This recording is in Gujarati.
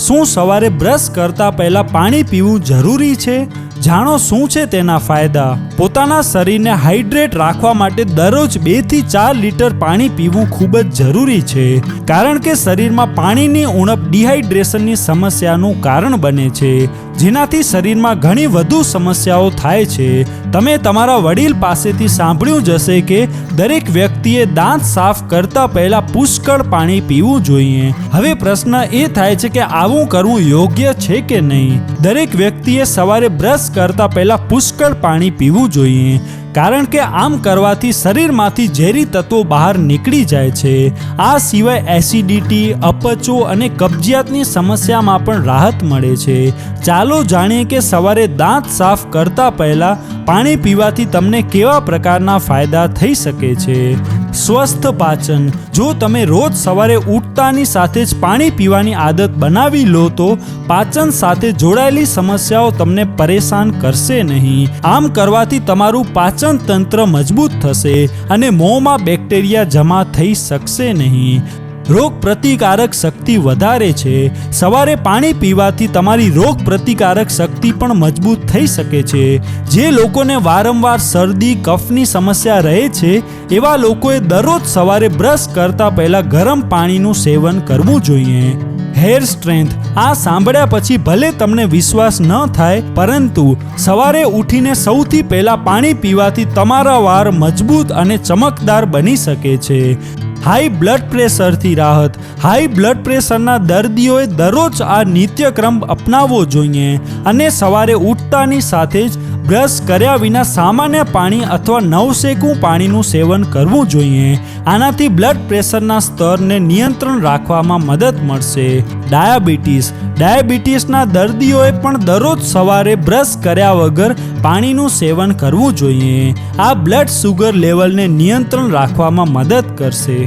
શું સવારે બ્રશ કરતા પહેલા પાણી પીવું જરૂરી છે? જાણો શું છે તેના ફાયદા. પોતાના શરીરને હાઇડ્રેટ રાખવા માટે દરરોજ 2 થી 4 લીટર પાણી પીવું ખૂબ જ જરૂરી છે, કારણ કે શરીરમાં પાણીની ઉણપ ડિહાઇડ્રેશનની સમસ્યાનું કારણ બને છે, જેનાથી શરીરમાં ઘણી વધુ સમસ્યાઓ થાય છે. તમે તમારા વડીલ પાસેથી સાંભળ્યું જ હશે કે દરેક વ્યક્તિએ દાંત સાફ કરતા પહેલા પુષ્કળ પાણી પીવું જોઈએ. હવે પ્રશ્ન એ થાય છે કે આવું કરવું યોગ્ય છે કે નહીં? દરેક વ્યક્તિએ સવારે બ્રશ કરતા પહેલા પુષ્કળ પાણી પીવું જોઈએ, કારણ કે આમ કરવાથી શરીરમાંથી ઝેરી તત્વો બહાર નીકળી જાય છે. આ સિવાય એસિડિટી, અપચો અને કબજિયાતની સમસ્યામાં પણ રાહત મળે છે. ચાલો જાણીએ કે સવારે દાંત સાફ કરતા પહેલા પાણી પીવાથી તમને કેવા પ્રકારના ફાયદા થઈ શકે છે. સ્વસ્થ પાચન. જો તમે રોજ સવારે ઉઠતાની સાથે જ પાણી પીવાની આદત બનાવી લો તો પાચન સાથે જોડાયેલી સમસ્યાઓ તમને પરેશાન કરશે નહીં. આમ કરવાથી તમારું પાચન તંત્ર મજબૂત થશે અને મોંમાં બેક્ટેરિયા જમા થઈ શકશે નહીં. રોગ પ્રતિકારક શક્તિ વધારે છે. સવારે પાણી પીવાથી તમારી રોગ પ્રતિકારક શક્તિ પણ મજબૂત થઈ શકે છે. જે લોકોને વારંવાર શરદી, કફની સમસ્યા રહે છે, એવા લોકોએ દરરોજ સવારે બ્રશ કરતા પહેલા ગરમ પાણીનું સેવન કરવું જોઈએ. Hair strength. આ સાંભળ્યા પછી ભલે તમને વિશ્વાસ ન થાય, પરંતુ સવારે ઉઠીને સૌથી પહેલા પાણી પીવાથી તમારા વાળ મજબૂત અને ચમકદાર બની શકે છે. હાઈ બ્લડ પ્રેશરથી રાહત. હાઈ બ્લડ પ્રેશરના દર્દીઓએ દરરોજ આ નિત્યક્રમ અપનાવવો જોઈએ અને સવારે ઉઠતાની સાથે જ બ્રશ કર્યા વિના સામાન્ય પાણી અથવા નવશેકું પાણીનું સેવન કરવું જોઈએ. આનાથી બ્લડ પ્રેશરના સ્તરને નિયંત્રણ રાખવામાં મદદ મળશે. ડાયાબિટીસ. ડાયાબિટીસના દર્દીઓએ પણ દરરોજ સવારે બ્રશ કર્યા વગર પાણીનું સેવન કરવું જોઈએ. આ બ્લડ શુગર લેવલને નિયંત્રણ રાખવામાં મદદ કરશે.